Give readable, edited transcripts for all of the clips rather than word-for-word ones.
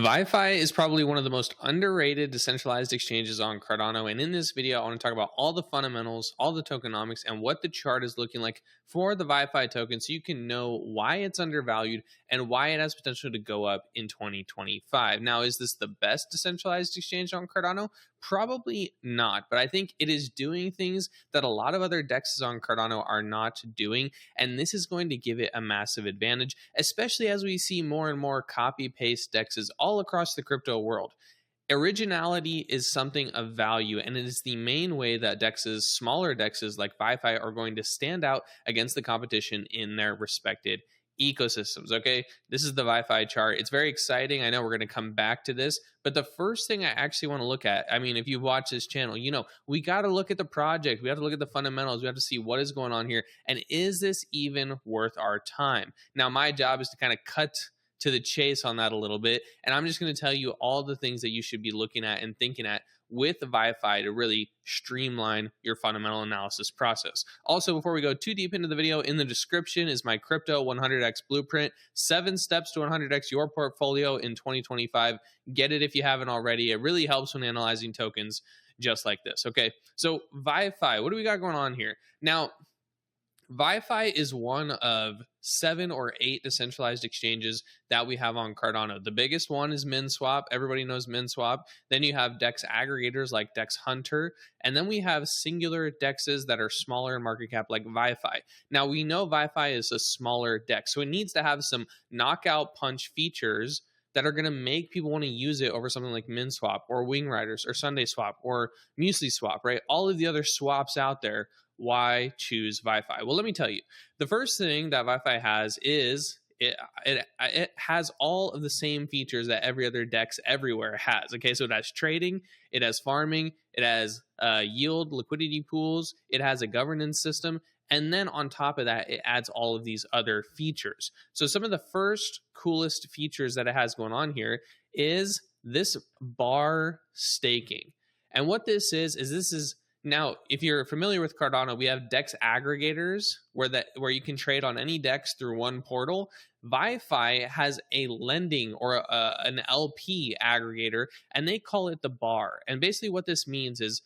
VyFi is probably one of the most underrated decentralized exchanges on Cardano. And in this video, I want to talk about all the fundamentals, all the tokenomics, and what the chart is looking like for the VyFi token so you can know why it's undervalued and why it has potential to go up in 2025. Now, is this the best decentralized exchange on Cardano? Probably not, but I think it is doing things that a lot of other DEXs on Cardano are not doing, and this is going to give it a massive advantage, especially as we see more and more copy-paste DEXs all across the crypto world. Originality is something of value, and it is the main way that DEXs, smaller DEXs like VyFi, are going to stand out against the competition in their respected ecosystems. Okay, this is the VyFi chart. It's very exciting. I know we're going to come back to this, but the first thing I actually want to look at, I mean, if you watch this channel, you know, we got to look at the project. We have to look at the fundamentals. We have to see what is going on here, and is this even worth our time? Now, my job is to kind of cut to the chase on that a little bit, and I'm just going to tell you all the things that you should be looking at and thinking at with VyFi to really streamline your fundamental analysis process. Also, before we go too deep into the video, in the description is my crypto 100x blueprint, 7 steps to 100x your portfolio in 2025. Get it if you haven't already. It really helps when analyzing tokens just like this. Okay, so VyFi, what do we got going on here? Now, VyFi is one of 7 or 8 decentralized exchanges that we have on Cardano. The biggest one is MinSwap. Everybody knows MinSwap. Then you have DEX aggregators like DEX Hunter. And then we have singular DEXs that are smaller in market cap like VyFi. Now, we know VyFi is a smaller DEX, so it needs to have some knockout punch features that are going to make people want to use it over something like MinSwap or Wing Riders or Sunday Swap or Muesli Swap, right? All of the other swaps out there. Why choose VyFi? Well, let me tell you. The first thing that VyFi has is it has all of the same features that every other DEX everywhere has. Okay, so it has trading, it has farming, it has yield, liquidity pools, it has a governance system, and then on top of that, it adds all of these other features. So some of the first coolest features that it has going on here is this bar staking. And what this is now, if you're familiar with Cardano, we have DEX aggregators where you can trade on any DEX through one portal. VyFi has a lending or an LP aggregator, and they call it the bar. And basically what this means is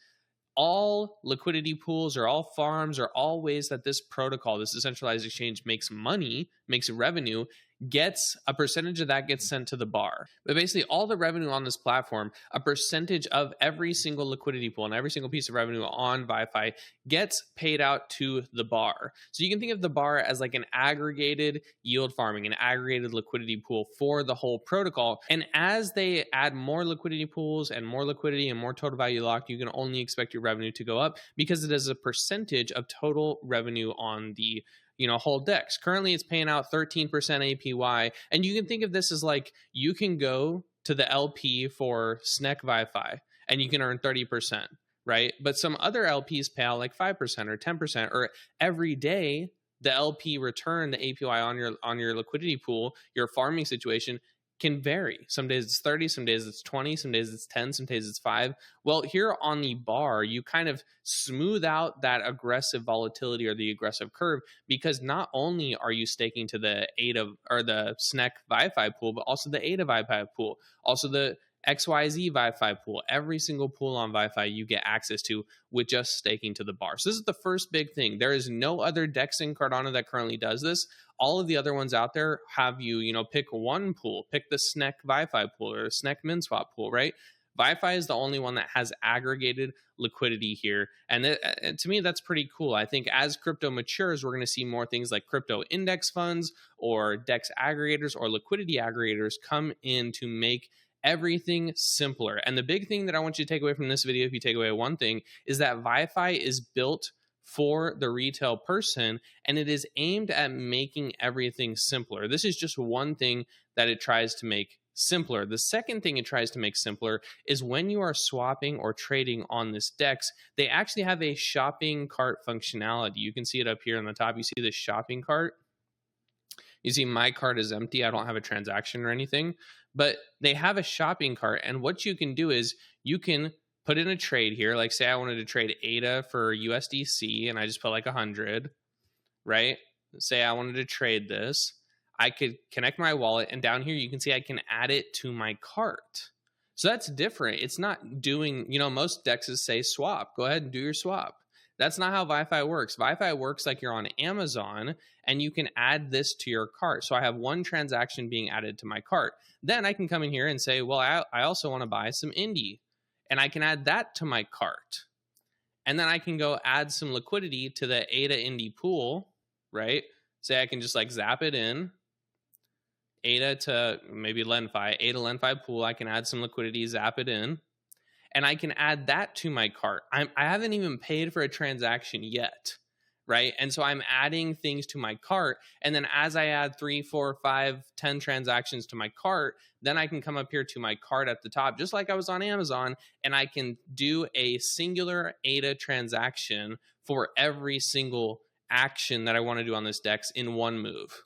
all liquidity pools or all farms or all ways that this protocol, this decentralized exchange, makes money, makes revenue, gets a percentage of that gets sent to the bar. But basically all the revenue on this platform, a percentage of every single liquidity pool and every single piece of revenue on VyFi gets paid out to the bar. So you can think of the bar as like an aggregated yield farming, an aggregated liquidity pool for the whole protocol. And as they add more liquidity pools and more liquidity and more total value locked, you can only expect your revenue to go up because it is a percentage of total revenue on the whole DEX. Currently, it's paying out 13% APY. And you can think of this as like you can go to the LP for SNEC VyFi and you can earn 30%, right? But some other LPs pay out like 5% or 10%, or every day the LP return, the APY on your liquidity pool, your farming situation can vary. Some days it's 30, some days it's 20, some days it's 10, some days it's 5. Well, here on the bar, you kind of smooth out that aggressive volatility or the aggressive curve, because not only are you staking to the ADA or the SNEC VyFi pool, but also the ADA VyFi pool, also the XYZ VyFi pool. Every single pool on VyFi you get access to with just staking to the bar. So this is the first big thing. There is no other DEX in Cardano that currently does this. All of the other ones out there have you, pick one pool, pick the SNEC VyFi pool or SNEC MinSwap pool, right? VyFi is the only one that has aggregated liquidity here. And to me, that's pretty cool. I think as crypto matures, we're going to see more things like crypto index funds or DEX aggregators or liquidity aggregators come in to make everything simpler. And the big thing that I want you to take away from this video, if you take away one thing, is that VyFi is built for the retail person, and it is aimed at making everything simpler. This is just one thing that it tries to make simpler. The second thing it tries to make simpler is when you are swapping or trading on this DEX, they actually have a shopping cart functionality. You can see it up here on the top. You see this shopping cart. You see my cart is empty. I don't have a transaction or anything, but they have a shopping cart. And what you can do is you can put in a trade here. Like say I wanted to trade ADA for USDC and I just put like 100, right? Say I wanted to trade this. I could connect my wallet, and down here you can see I can add it to my cart. So that's different. It's not doing, most dexes say swap. Go ahead and do your swap. That's not how VyFi works. VyFi works like you're on Amazon and you can add this to your cart. So I have one transaction being added to my cart. Then I can come in here and say, well, I also want to buy some Indie, and I can add that to my cart. And then I can go add some liquidity to the ADA Indie pool, right? Say I can just like zap it in. ADA to maybe LenFi, ADA LenFi pool, I can add some liquidity, zap it in, and I can add that to my cart. I haven't even paid for a transaction yet, right? And so I'm adding things to my cart, and then as I add 3, 4, 5, 10 transactions to my cart, then I can come up here to my cart at the top, just like I was on Amazon, and I can do a singular ADA transaction for every single action that I want to do on this DEX in one move.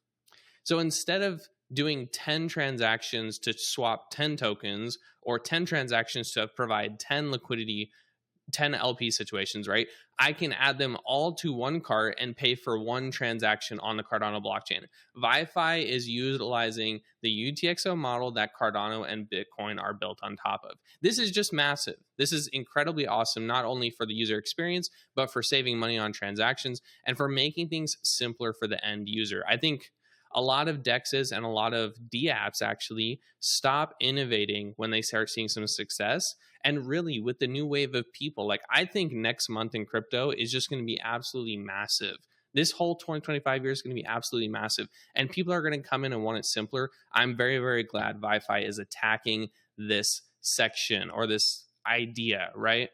So instead of doing 10 transactions to swap 10 tokens or 10 transactions to provide 10 liquidity, 10 LP situations, right? I can add them all to one cart and pay for one transaction on the Cardano blockchain. VyFi is utilizing the UTXO model that Cardano and Bitcoin are built on top of. This is just massive. This is incredibly awesome, not only for the user experience, but for saving money on transactions and for making things simpler for the end user. I think a lot of DEXs and a lot of DApps actually stop innovating when they start seeing some success. And really, with the new wave of people, like I think next month in crypto is just going to be absolutely massive. This whole 2025 year is going to be absolutely massive. And people are going to come in and want it simpler. I'm very, very glad VyFi is attacking this section or this idea, right?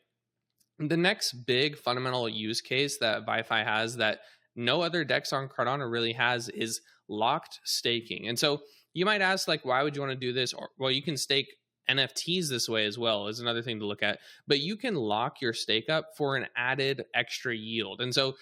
The next big fundamental use case that VyFi has that no other DEX on Cardano really has is locked staking. And so you might ask, like, why would you want to do this? Or, well, you can stake NFTs this way as well, is another thing to look at. But you can lock your stake up for an added extra yield. And so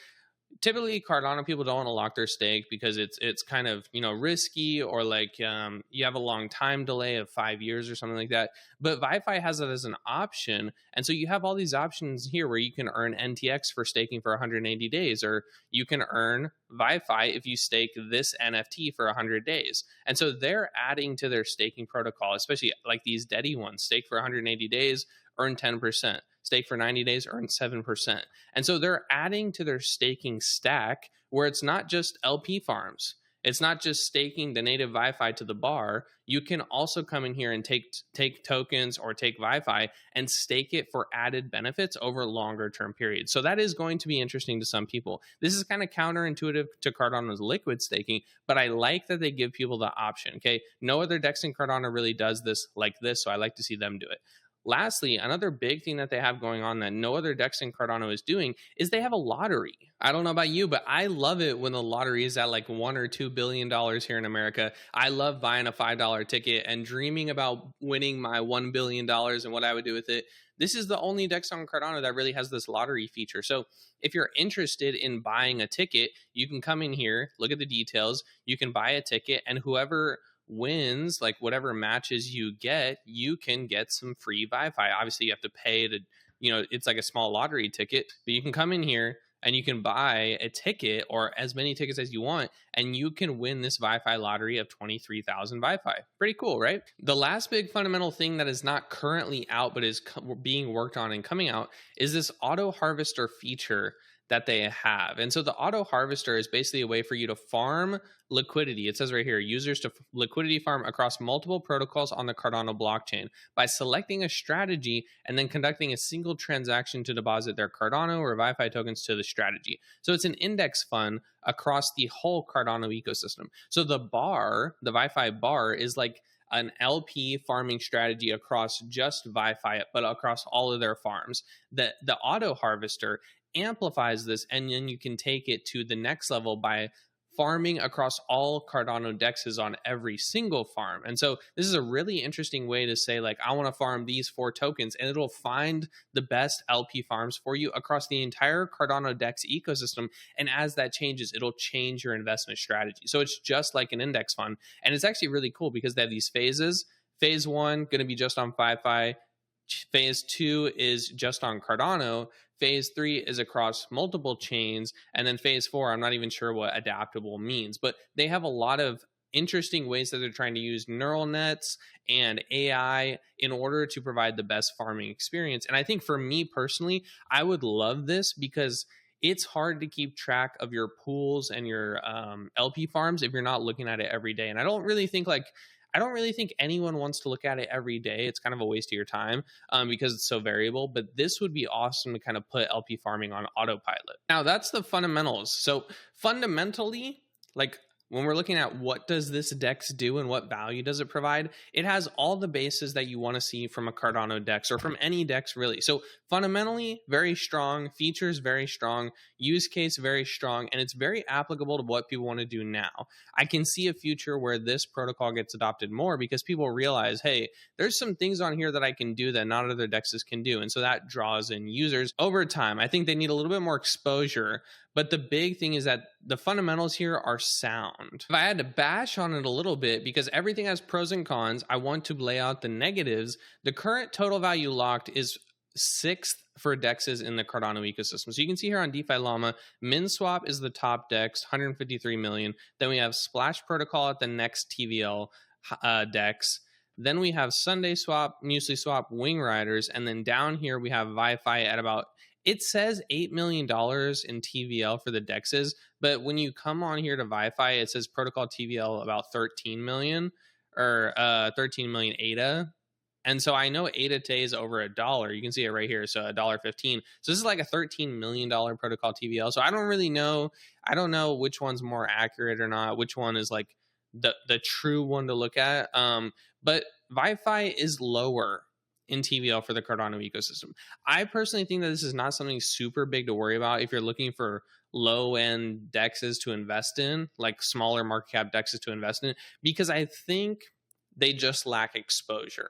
typically Cardano people don't want to lock their stake because it's kind of risky, or like you have a long time delay of 5 years or something like that. But VyFi has it as an option, and so you have all these options here where you can earn NTX for staking for 180 days, or you can earn VyFi if you stake this NFT for 100 days. And so they're adding to their staking protocol, especially like these Dedi ones. Stake for 180 days, earn 10%. Stake for 90 days, earn 7%. And so they're adding to their staking stack where it's not just LP farms. It's not just staking the native VyFi to the bar. You can also come in here and take tokens or take VyFi and stake it for added benefits over longer term periods. So that is going to be interesting to some people. This is kind of counterintuitive to Cardano's liquid staking, but I like that they give people the option. Okay, no other DEX in Cardano really does this like this, so I like to see them do it. Lastly, another big thing that they have going on that no other DEX in Cardano is doing is they have a lottery. I don't know about you, but I love it when the lottery is at like $1 or $2 billion here in America. I love buying a $5 ticket and dreaming about winning my $1 billion and what I would do with it. This is the only DEX on Cardano that really has this lottery feature. So if you're interested in buying a ticket, you can come in here, look at the details, you can buy a ticket, and whoever wins, like whatever matches you can get some free VyFi. Obviously you have to pay to, it's like a small lottery ticket, but you can come in here and you can buy a ticket or as many tickets as you want, and you can win this VyFi lottery of 23,000 VyFi. Pretty cool, right? The last big fundamental thing that is not currently out, but is being worked on and coming out is this auto harvester feature that they have. And so the auto harvester is basically a way for you to farm liquidity. It says right here, users to liquidity farm across multiple protocols on the Cardano blockchain by selecting a strategy and then conducting a single transaction to deposit their Cardano or VyFi tokens to the strategy. So it's an index fund across the whole Cardano ecosystem. So the VyFi bar is like an LP farming strategy across just VyFi, but across all of their farms. The auto harvester amplifies this, and then you can take it to the next level by farming across all Cardano DEXs on every single farm. And so this is a really interesting way to say, like, I want to farm these 4 tokens, and it'll find the best LP farms for you across the entire Cardano DEX ecosystem. And as that changes, it'll change your investment strategy. So it's just like an index fund. And it's actually really cool because they have these phases. Phase 1 going to be just on VyFi. Phase 2 is just on Cardano. Phase 3 is across multiple chains. And then phase 4, I'm not even sure what adaptable means, but they have a lot of interesting ways that they're trying to use neural nets and AI in order to provide the best farming experience. And I think for me personally, I would love this because it's hard to keep track of your pools and your LP farms if you're not looking at it every day. And I don't really think anyone wants to look at it every day. It's kind of a waste of your time because it's so variable. But this would be awesome to kind of put LP farming on autopilot. Now, that's the fundamentals. So fundamentally, like when we're looking at what does this DEX do and what value does it provide, it has all the bases that you want to see from a Cardano DEX or from any DEX really. So fundamentally, very strong, features very strong, use case very strong, and it's very applicable to what people want to do now. I can see a future where this protocol gets adopted more because people realize, hey, there's some things on here that I can do that not other DEXs can do. And so that draws in users over time. I think they need a little bit more exposure. But the big thing is that the fundamentals here are sound. If I had to bash on it a little bit, because everything has pros and cons, I want to lay out the negatives. The current total value locked is 6th for DEXs in the Cardano ecosystem. So you can see here on DeFi Llama, MinSwap is the top DEX, 153 million. Then we have Splash Protocol at the next TVL DEX. Then we have Sunday Swap, Muesli Swap, Wing Riders, and then down here we have VyFi at about, it says $8 million in TVL for the DEXs, but when you come on here to VyFi, it says protocol TVL about 13 million or 13 million ADA. And so I know ADA today is over $1. You can see it right here. So $1.15. So this is like a $13 million protocol TVL. So I don't really know. I don't know which one's more accurate or not, which one is like the true one to look at. But VyFi is lower in TVL for the Cardano ecosystem. I personally think that this is not something super big to worry about if you're looking for low-end DEXs to invest in, like smaller market cap DEXs to invest in, because I think they just lack exposure.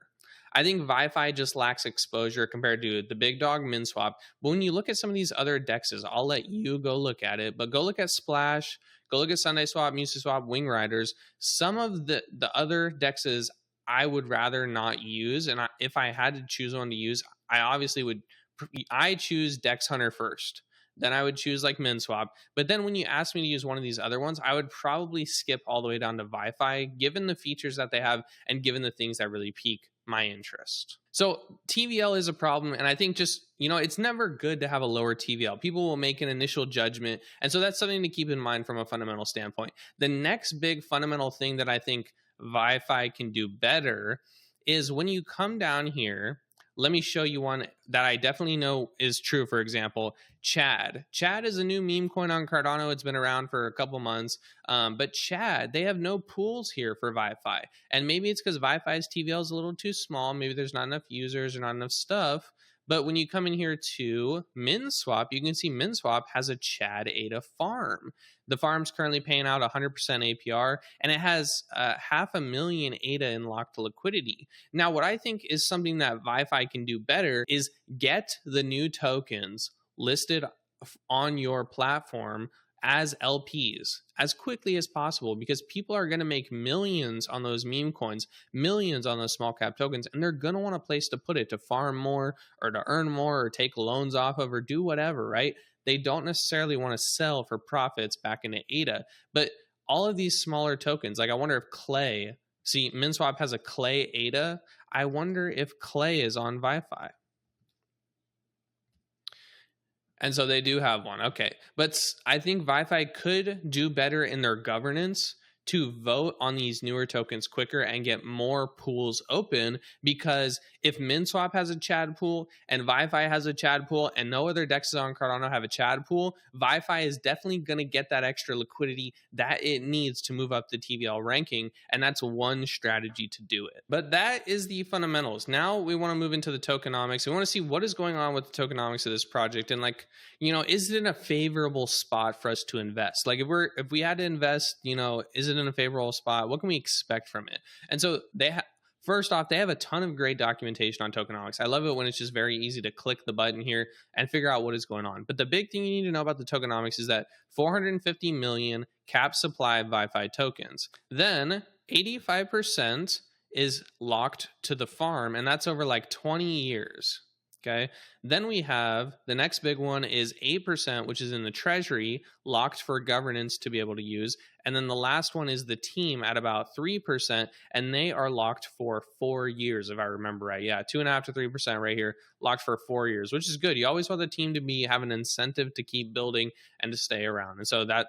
I think VyFi just lacks exposure compared to the big dog MinSwap. But when you look at some of these other DEXs, I'll let you go look at it, but go look at Splash, go look at Sunday Swap, Muesli Swap, Wing Riders. Some of the other DEXs I would rather not use. And if I had to choose one to use, I choose DEX Hunter first. Then I would choose like MinSwap. But then when you ask me to use one of these other ones, I would probably skip all the way down to VyFi, given the features that they have and given the things that really pique my interest. So TVL is a problem. And I think just, it's never good to have a lower TVL. People will make an initial judgment. And so that's something to keep in mind from a fundamental standpoint. The next big fundamental thing that I think VyFi can do better is when you come down here, let me show you one that I definitely know is true. For example, Chad. Chad is a new meme coin on Cardano. It's been around for a couple months. But Chad, they have no pools here for VyFi. And maybe it's because VyFi's TVL is a little too small. Maybe there's not enough users or not enough stuff. But when you come in here to MinSwap, you can see MinSwap has a Chad ADA farm. The farm's currently paying out 100% APR, and it has 500,000 ADA in locked liquidity. Now, what I think is something that VyFi can do better is get the new tokens listed on your platform as LPs as quickly as possible, because people are going to make millions on those meme coins, millions on those small cap tokens, and they're going to want a place to put it to farm more or to earn more or take loans off of or do whatever, right? They don't necessarily want to sell for profits back into ADA. But all of these smaller tokens, like I wonder if Clay, see, MinSwap has a Clay ADA. I wonder if Clay is on VyFi. And so they do have one. Okay. But I think VyFi could do better in their governance to vote on these newer tokens quicker and get more pools open, because if MinSwap has a Chad pool and VyFi has a Chad pool and no other DEXs on Cardano have a Chad pool, VyFi is definitely going to get that extra liquidity that it needs to move up the TVL ranking, and that's one strategy to do it. But that is the fundamentals. Now we want to move into the tokenomics. We want to see what is going on with the tokenomics of this project, and is it in a favorable spot for us to invest? Like if we had to invest, is it in a favorable spot? What can we expect from it? And so first off, they have a ton of great documentation on tokenomics. I love it when it's just very easy to click the button here and figure out what is going on. But the big thing you need to know about the tokenomics is that 450 million cap supply of VyFi tokens. Then 85% is locked to the farm, and that's over like 20 years. Okay. Then we have the next big one is 8%, which is in the treasury, locked for governance to be able to use. And then the last one is the team at about 3%, and they are locked for 4 years, if I remember right. Yeah, 2.5 to 3% right here, locked for 4 years, which is good. You always want the team to have an incentive to keep building and to stay around. And so that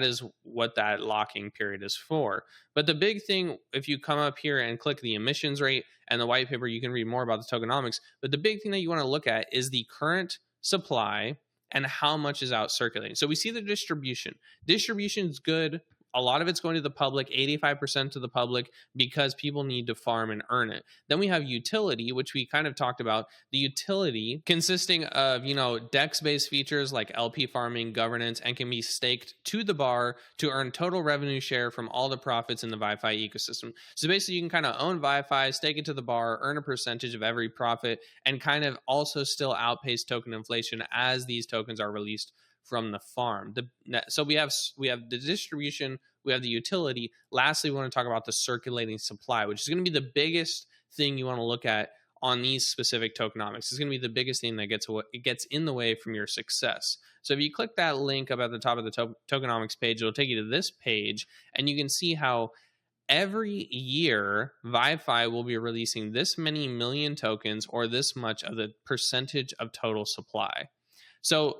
is what that locking period is for. But the big thing, if you come up here and click the emissions rate and the white paper, you can read more about the tokenomics. But the big thing that you want to look at is the current supply and how much is out circulating. So we see the distribution. Distribution is good. A lot of it's going to the public, 85% to the public, because people need to farm and earn it. Then we have utility, which we kind of talked about. The utility consisting of, DEX-based features like LP farming, governance, and can be staked to the bar to earn total revenue share from all the profits in the VyFi ecosystem. So basically, you can kind of own VyFi, stake it to the bar, earn a percentage of every profit, and kind of also still outpace token inflation as these tokens are released from the farm. So we have the distribution, we have the utility. Lastly, we want to talk about the circulating supply, which is going to be the biggest thing you want to look at on these specific tokenomics. It's going to be the biggest thing that gets in the way from your success. So if you click that link up at the top of the tokenomics page, it'll take you to this page, and you can see how every year VyFi will be releasing this many million tokens or this much of the percentage of total supply. So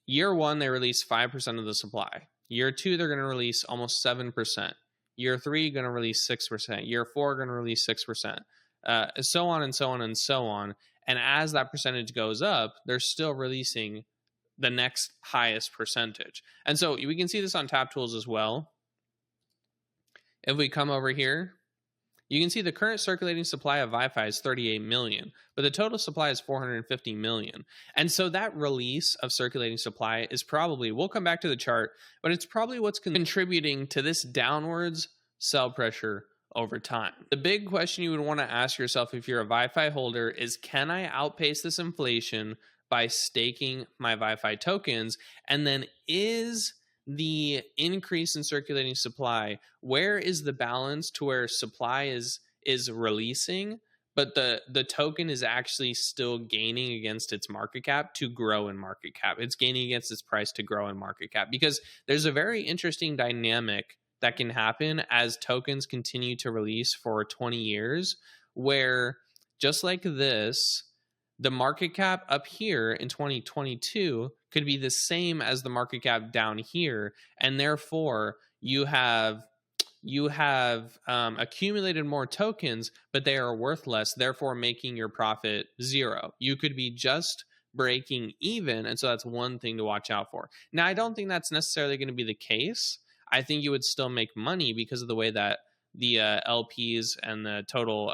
year one, they release 5% of the supply. Year two, they're going to release almost 7%. Year three, going to release 6%. Year four, going to release 6%. So on and so on and so on. And as that percentage goes up, they're still releasing the next highest percentage. And so we can see this on Tap Tools as well. If we come over here, you can see the current circulating supply of VyFi is 38 million, but the total supply is 450 million. And so that release of circulating supply is probably, we'll come back to the chart, but it's probably what's contributing to this downwards sell pressure over time. The big question you would want to ask yourself if you're a VyFi holder is, can I outpace this inflation by staking my VyFi tokens? And then is the increase in circulating supply, where is the balance to where supply is releasing, but the token is actually still gaining against its market cap to grow in market cap? It's gaining against its price to grow in market cap, because there's a very interesting dynamic that can happen as tokens continue to release for 20 years, where just like this, the market cap up here in 2022 could be the same as the market cap down here, and therefore you have accumulated more tokens, but they are worth less, therefore making your profit zero. You could be just breaking even, and so that's one thing to watch out for. Now, I don't think that's necessarily going to be the case. I think you would still make money because of the way that the LPs and the total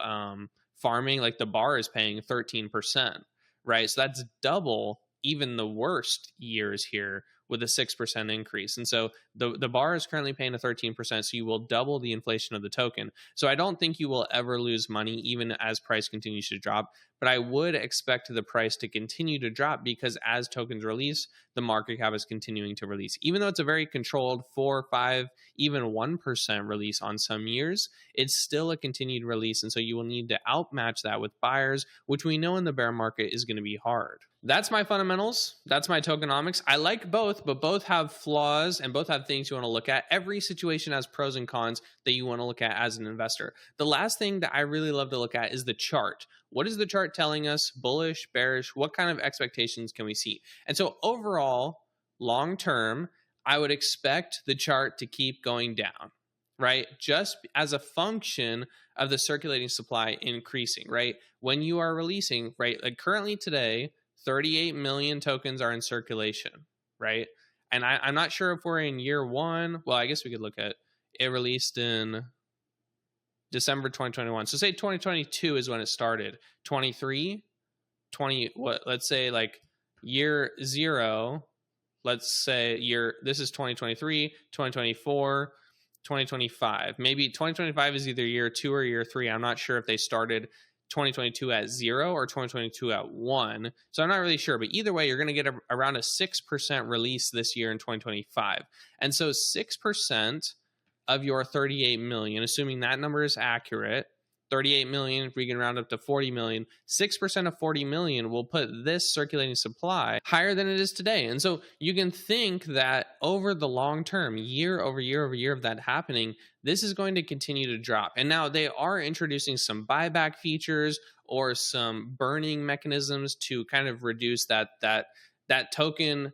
farming, like the bar is paying 13%, right? So that's double even the worst years here with a 6% increase. And so the bar is currently paying a 13%, so you will double the inflation of the token. So I don't think you will ever lose money even as price continues to drop, but I would expect the price to continue to drop because as tokens release, the market cap is continuing to release. Even though it's a very controlled 4, 5, even 1% release on some years, it's still a continued release. And so you will need to outmatch that with buyers, which we know in the bear market is going to be hard. That's my fundamentals. That's my tokenomics. I like both, but both have flaws and both have things you want to look at. Every situation has pros and cons that you want to look at as an investor. The last thing that I really love to look at is the chart. What is the chart telling us? Bullish, bearish? What kind of expectations can we see? And so overall, long term, I would expect the chart to keep going down, right? Just as a function of the circulating supply increasing, right? When you are releasing, right? Like currently today, 38 million tokens are in circulation, right? And I'm not sure if we're in year one. Well, I guess we could look at it released in December 2021. So say 2022 is when it started. 23, 20, what? Let's say like year zero. Let's say this is 2023, 2024, 2025. Maybe 2025 is either year 2 or year 3. I'm not sure if they started 2022 at 0 or 2022 at 1. So I'm not really sure, but either way, you're going to get around a 6% release this year in 2025. And so 6% of your 38 million, assuming that number is accurate, 38 million, if we can round up to 40 million, 6% of 40 million will put this circulating supply higher than it is today. And so you can think that over the long term, year over year over year of that happening, this is going to continue to drop. And now they are introducing some buyback features or some burning mechanisms to kind of reduce that token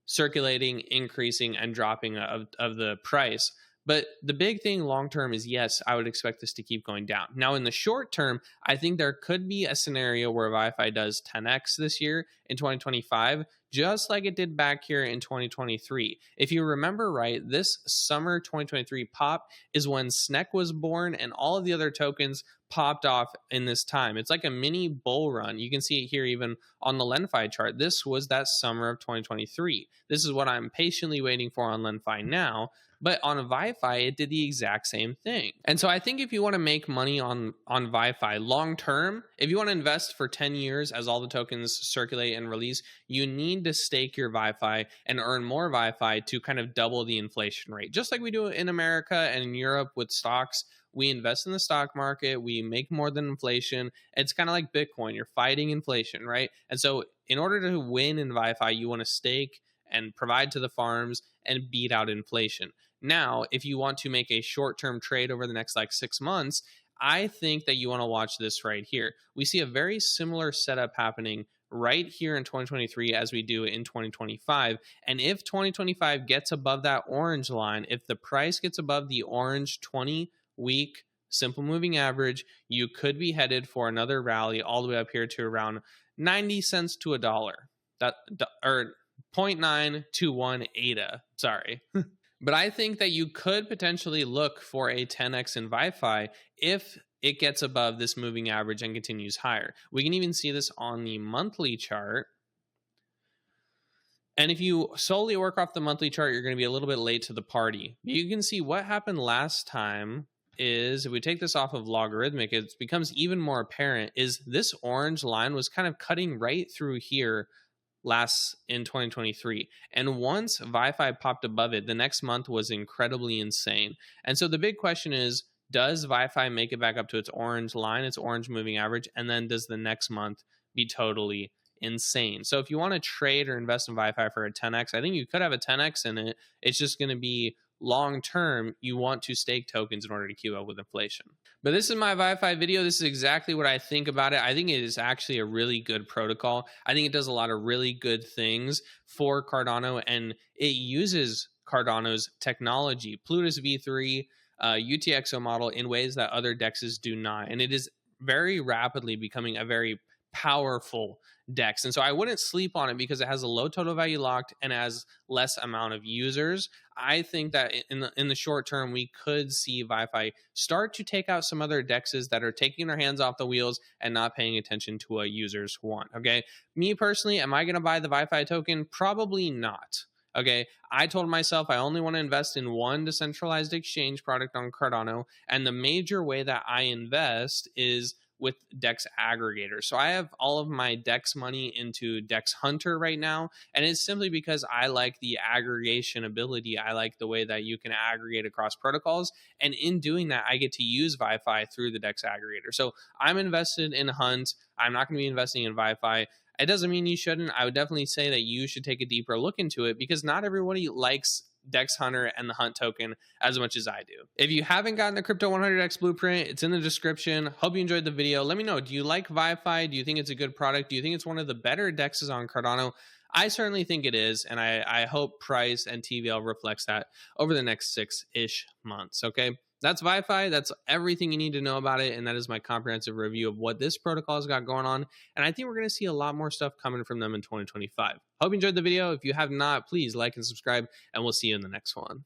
circulating, increasing, and dropping of the price. But the big thing long term is, yes, I would expect this to keep going down. Now, in the short term, I think there could be a scenario where VyFi does 10x this year in 2025, just like it did back here in 2023. If you remember right, this summer 2023 pop is when SNEC was born and all of the other tokens popped off in this time. It's like a mini bull run. You can see it here even on the LenFi chart. This was that summer of 2023. This is what I'm patiently waiting for on LenFi now. But on VyFi, it did the exact same thing. And so I think if you want to make money on VyFi long term, if you want to invest for 10 years as all the tokens circulate and release, you need to stake your VyFi and earn more VyFi to kind of double the inflation rate. Just like we do in America and in Europe with stocks. We invest in the stock market, we make more than inflation. It's kind of like Bitcoin. You're fighting inflation, right? And so in order to win in VyFi, you want to stake and provide to the farms and beat out inflation. Now, if you want to make a short-term trade over the next 6 months, I think that you want to watch this right here. We see a very similar setup happening right here in 2023 as we do in 2025. And if 2025 gets above that orange line, if the price gets above the orange 20-week simple moving average, you could be headed for another rally all the way up here to around 90 cents to $1. Or 0.921 ADA, sorry. But I think that you could potentially look for a 10x in VyFi if it gets above this moving average and continues higher. We can even see this on the monthly chart. And if you solely work off the monthly chart, you're going to be a little bit late to the party. You can see what happened last time is, if we take this off of logarithmic, it becomes even more apparent, is this orange line was kind of cutting right through here last in 2023. And once VyFi popped above it, the next month was incredibly insane. And so the big question is, does VyFi make it back up to its orange line, its orange moving average? And then does the next month be totally insane? So if you want to trade or invest in VyFi for a 10x, I think you could have a 10x in it. It's just going to be long term, you want to stake tokens in order to keep up with inflation. But this is my VyFi video. This is exactly what I think about it. I think it is actually a really good protocol. I think it does a lot of really good things for Cardano, and it uses Cardano's technology, Plutus V3, UTXO model, in ways that other DEXs do not. And it is very rapidly becoming a very powerful DEX. And so I wouldn't sleep on it because it has a low total value locked and has less amount of users. I think that in the short term, we could see VyFi start to take out some other DEXs that are taking their hands off the wheels and not paying attention to what users want. Okay. Me personally, am I going to buy the VyFi token? Probably not. Okay. I told myself I only want to invest in one decentralized exchange product on Cardano. And the major way that I invest is with DEX aggregators. So I have all of my DEX money into DEX Hunter right now, and it's simply because I like the aggregation ability. I like the way that you can aggregate across protocols, and in doing that, I get to use VyFi through the DEX aggregator. So I'm invested in Hunt. I'm not going to be investing in VyFi. It doesn't mean you shouldn't. I would definitely say that you should take a deeper look into it because not everybody likes DEX Hunter and the Hunt token as much as I do. If you haven't gotten the Crypto 100x blueprint, it's in the description. Hope you enjoyed the video. Let me know, do you like VyFi? Do you think it's a good product? Do you think it's one of the better DEXs on Cardano? I certainly think it is, and I hope price and TVL reflects that over the next 6-ish months, okay? That's VyFi. That's everything you need to know about it, and that is my comprehensive review of what this protocol has got going on, and I think we're going to see a lot more stuff coming from them in 2025. Hope you enjoyed the video. If you have not, please like and subscribe, and we'll see you in the next one.